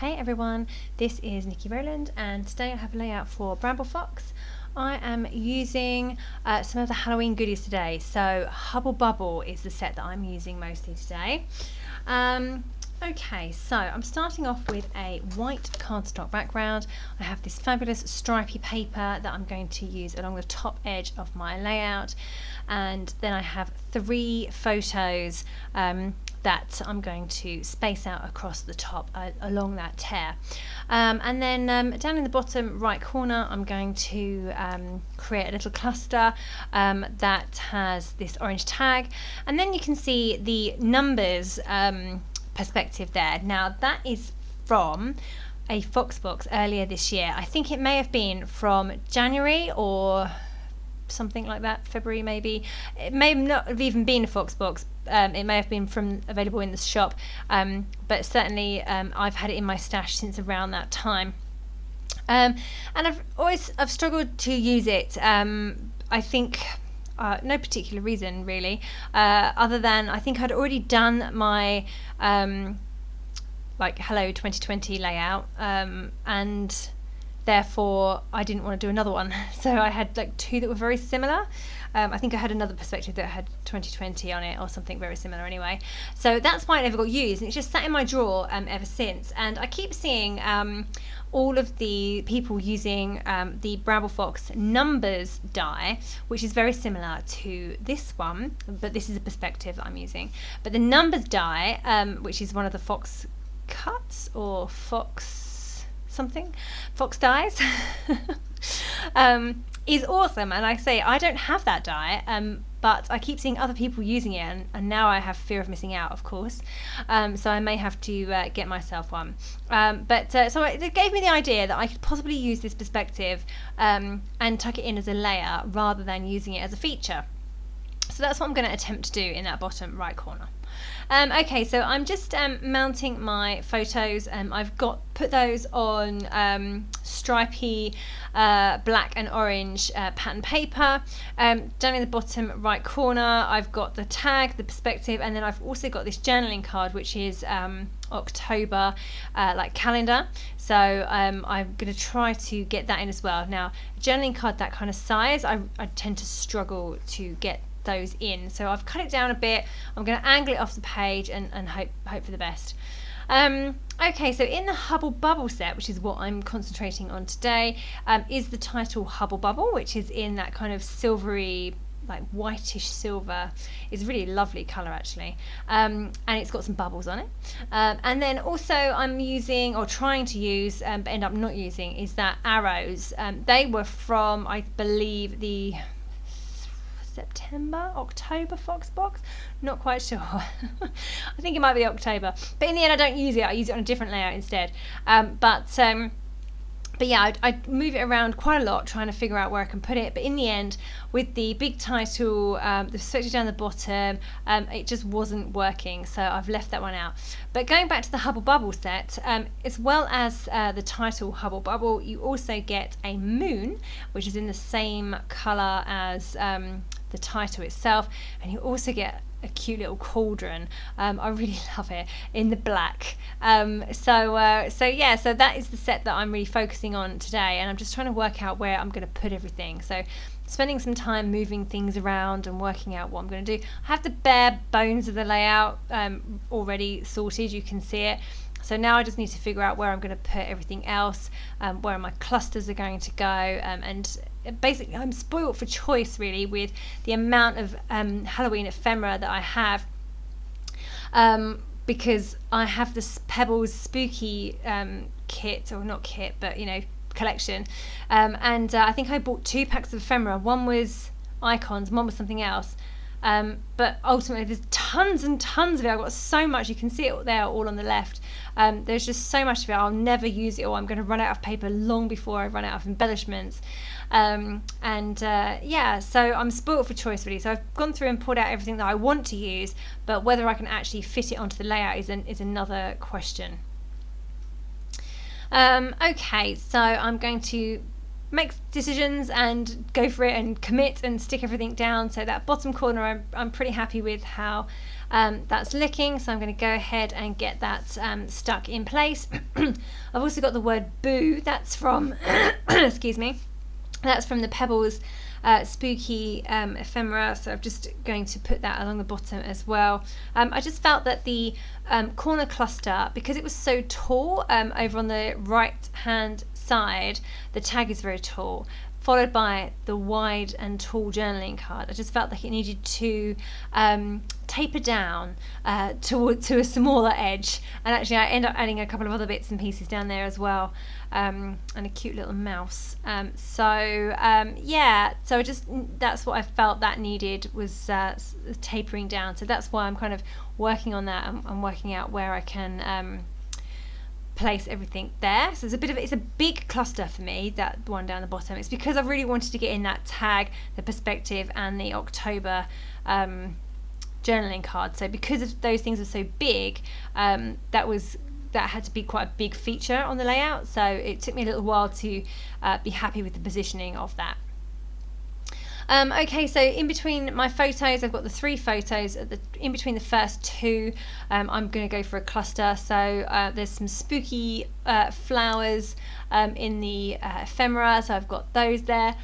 Hey everyone, this is Niki Rowland and today I have a layout for Bramble Fox. I am using some of the Halloween goodies today. So Hubble Bubble is the set that I'm using mostly today. Okay, so I'm starting off with a white cardstock background. I have this fabulous stripy paper that I'm going to use along the top edge of my layout, and then I have 3 photos that I'm going to space out across the top along that tear. And then down in the bottom right corner I'm going to create a little cluster that has this orange tag, and then you can see the numbers perspective there. Now that is from a Fox box earlier this year. I think it may have been from January or something like that, February maybe. It may not have even been a Fox box. It may have been from available in the shop, but certainly I've had it in my stash since around that time. And I've struggled to use it. I think no particular reason really, other than I think I'd already done my like Hello 2020 layout, and therefore I didn't want to do another one. So I had like 2 that were very similar. I think I had another perspective that had 2020 on it or something very similar anyway. So that's why it never got used, and it's just sat in my drawer ever since. And I keep seeing all of the people using the Bramble Fox numbers die, which is very similar to this one, but this is a perspective that I'm using. But the numbers die, which is one of the Fox cuts or Fox something, Fox dies, is awesome. And I say I don't have that die, but I keep seeing other people using it, and now I have fear of missing out, of course. So I may have to get myself one. So it gave me the idea that I could possibly use this perspective and tuck it in as a layer rather than using it as a feature. So that's what I'm going to attempt to do in that bottom right corner. Okay, so I'm just mounting my photos. I've put those on stripy black and orange pattern paper. Down in the bottom right corner I've got the tag, the perspective, and then I've also got this journaling card, which is October like calendar. So I'm going to try to get that in as well. Now, a journaling card that kind of size, I tend to struggle to get those in, so I've cut it down a bit. I'm going to angle it off the page and hope for the best. Okay, so in the Hubble Bubble set, which is what I'm concentrating on today, is the title Hubble Bubble, which is in that kind of silvery, like whitish silver. It's a really lovely colour actually, and it's got some bubbles on it. And then also I'm using, or trying to use, but end up not using, is that arrows. They were from, I believe, the October Fox box, not quite sure. I think it might be October, but in the end I don't use it. I use it on a different layout instead. But yeah, I move it around quite a lot trying to figure out where I can put it, but in the end with the big title, the perspective down the bottom, it just wasn't working, so I've left that one out. But going back to the Hubble Bubble set, as well as the title Hubble Bubble, you also get a moon, which is in the same colour as the title itself, and you also get a cute little cauldron. I really love it in the black. So that is the set that I'm really focusing on today, and I'm just trying to work out where I'm going to put everything. So spending some time moving things around and working out what I'm going to do. I have the bare bones of the layout already sorted, you can see it. So now I just need to figure out where I'm going to put everything else, where my clusters are going to go, and basically I'm spoiled for choice really with the amount of Halloween ephemera that I have, because I have this Pebbles Spooky kit, or not kit, but collection, and I think I bought 2 packs of ephemera. One was icons, one was something else. But ultimately there's tons and tons of it. I've got so much, you can see it there all on the left. There's just so much of it, I'll never use it all. I'm going to run out of paper long before I run out of embellishments. Yeah, so I'm spoiled for choice really. So I've gone through and pulled out everything that I want to use, but whether I can actually fit it onto the layout is another question. Okay, so I'm going to make decisions and go for it and commit and stick everything down. So that bottom corner I'm pretty happy with how That's looking, so I'm going to go ahead and get that stuck in place. I've also got the word boo. That's from excuse me, that's from the Pebbles Spooky ephemera, so I'm just going to put that along the bottom as well. I just felt that the corner cluster, because it was so tall, over on the right hand side, the tag is very tall, followed by the wide and tall journaling card. I just felt like it needed to taper down to a smaller edge, and actually I end up adding a couple of other bits and pieces down there as well, and a cute little mouse. Yeah, so that's what I felt that needed, was tapering down. So that's why I'm kind of working on that and working out where I can place everything there. So it's a big cluster for me, that one down the bottom. It's because I really wanted to get in that tag, the perspective, and the October journaling card. So because of those things are so big, that had to be quite a big feature on the layout. So it took me a little while to be happy with the positioning of that. Okay, so in between my photos, I've got the 3 photos. In between the first 2, I'm going to go for a cluster. So there's some spooky flowers in the ephemera, so I've got those there.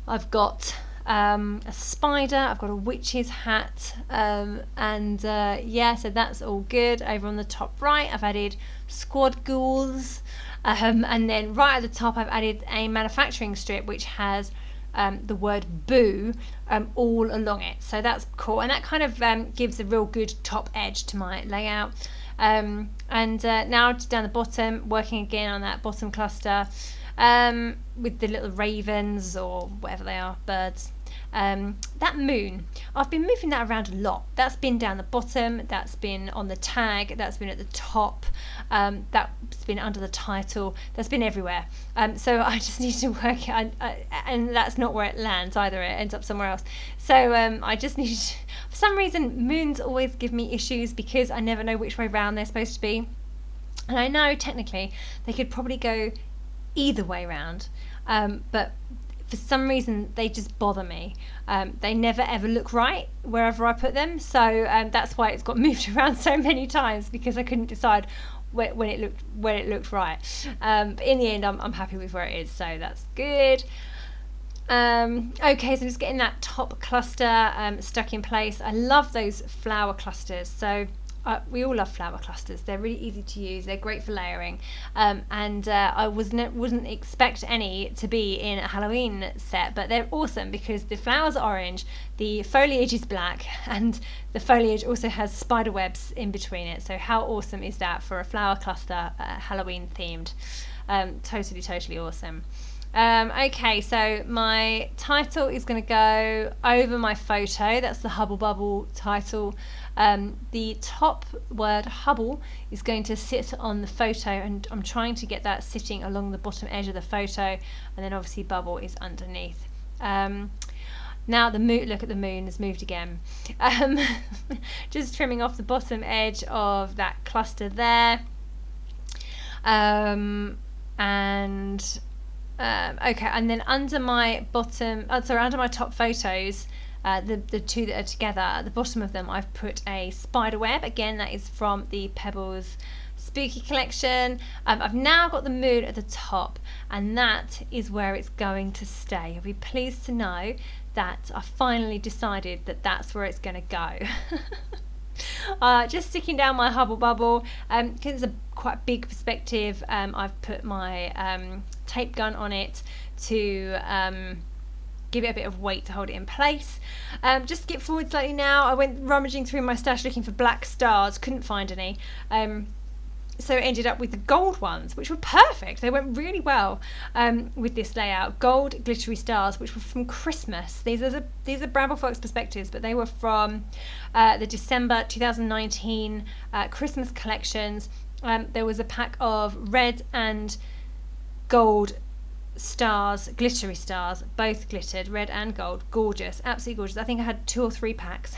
I've got a spider, I've got a witch's hat, yeah, so that's all good. Over on the top right, I've added squad ghouls, and then right at the top, I've added a manufacturing strip which has the word boo all along it. So that's cool, and that kind of gives a real good top edge to my layout. Now just down the bottom, working again on that bottom cluster with the little ravens, or whatever they are, birds. That moon, I've been moving that around a lot. That's been down the bottom, that's been on the tag, that's been at the top, that's been under the title, that's been everywhere. So I just need to work it, and that's not where it lands either, it ends up somewhere else. So I just need to, for some reason moons always give me issues, because I never know which way round they're supposed to be. And I know technically they could probably go either way round, but for some reason they just bother me. They never ever look right wherever I put them, so that's why it's got moved around so many times, because I couldn't decide when it looked right. But in the end, I'm happy with where it is, so that's good. Okay, so just getting that top cluster stuck in place. I love those flower clusters. So we all love flower clusters. They're really easy to use. They're great for layering, and I wouldn't expect any to be in a Halloween set, but they're awesome because the flowers are orange, the foliage is black, and the foliage also has spider webs in between it. So how awesome is that for a flower cluster, Halloween themed? Totally awesome. Okay, so my title is going to go over my photo. That's the Hubble Bubble title. The top word Hubble is going to sit on the photo, and I'm trying to get that sitting along the bottom edge of the photo, and then obviously Bubble is underneath. Now the moon, look at the moon, has moved again. Just trimming off the bottom edge of that cluster there. Okay, and then under my under my top photos, the 2 that are together, at the bottom of them I've put a spider web. Again, that is from the Pebbles Spooky collection. I've now got the moon at the top, and that is where it's going to stay. You'll be pleased to know that I finally decided that that's where it's going to go. Just sticking down my Hubble Bubble, because it's a quite big perspective. I've put my tape gun on it to give it a bit of weight to hold it in place. Just skip forward slightly now. I went rummaging through my stash looking for black stars, couldn't find any. So ended up with the gold ones, which were perfect. They went really well with this layout. Gold glittery stars, which were from Christmas. These are Bramble Fox perspectives, but they were from the December 2019 Christmas collections. There was a pack of red and gold stars, glittery stars, both glittered, red and gold, gorgeous, absolutely gorgeous. I think I had 2 or 3 packs.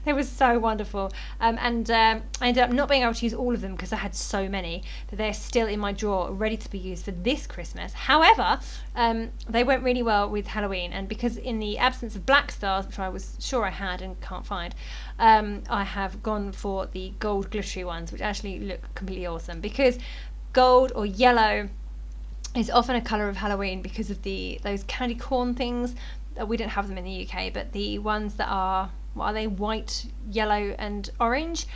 They were so wonderful, and I ended up not being able to use all of them because I had so many that they're still in my drawer ready to be used for this Christmas. However, they went really well with Halloween, and because in the absence of black stars, which I was sure I had and can't find, I have gone for the gold glittery ones, which actually look completely awesome, because gold or yellow is often a colour of Halloween because of those candy corn things. We don't have them in the UK, but the ones that are, what are they, white, yellow and orange.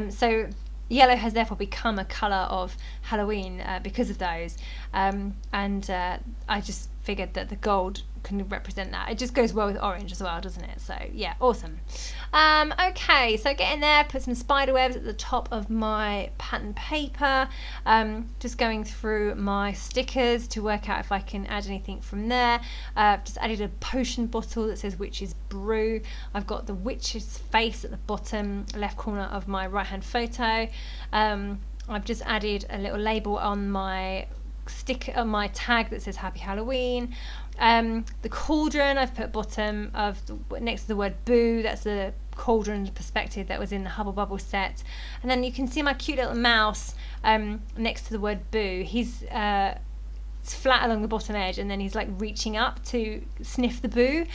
So yellow has therefore become a colour of Halloween because of those. And I just figured that the gold can represent that. It just goes well with orange as well, doesn't it? So yeah, awesome. Okay, so get in there, put some spider webs at the top of my pattern paper. Just going through my stickers to work out if I can add anything from there. Just added a potion bottle that says witch's brew. I've got the witch's face at the bottom left corner of my right hand photo. I've just added a little label on my my tag that says Happy Halloween. The cauldron I've put bottom of next to the word boo. That's the cauldron perspective that was in the Hubble Bubble set. And then you can see my cute little mouse next to the word boo. He's flat along the bottom edge, and then he's like reaching up to sniff the boo.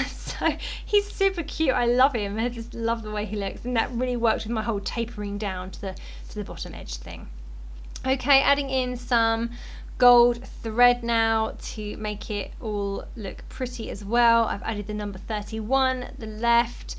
So he's super cute. I love him. I just love the way he looks, and that really worked with my whole tapering down to the bottom edge thing. Okay, adding in some gold thread now to make it all look pretty as well. I've added the number 31 at the left,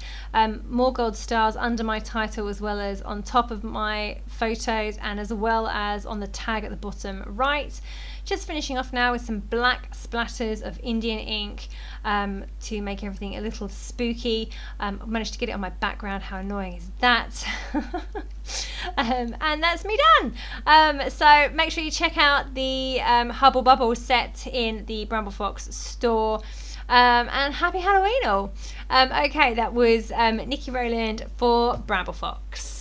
more gold stars under my title as well as on top of my photos, and as well as on the tag at the bottom right. Just finishing off now with some black splatters of Indian ink to make everything a little spooky. I managed to get it on my background. How annoying is that? And that's me done. So make sure you check out the Hubble Bubble set in the Bramble Fox store. And happy Halloween all. Okay, that was Niki Rowland for Bramble Fox.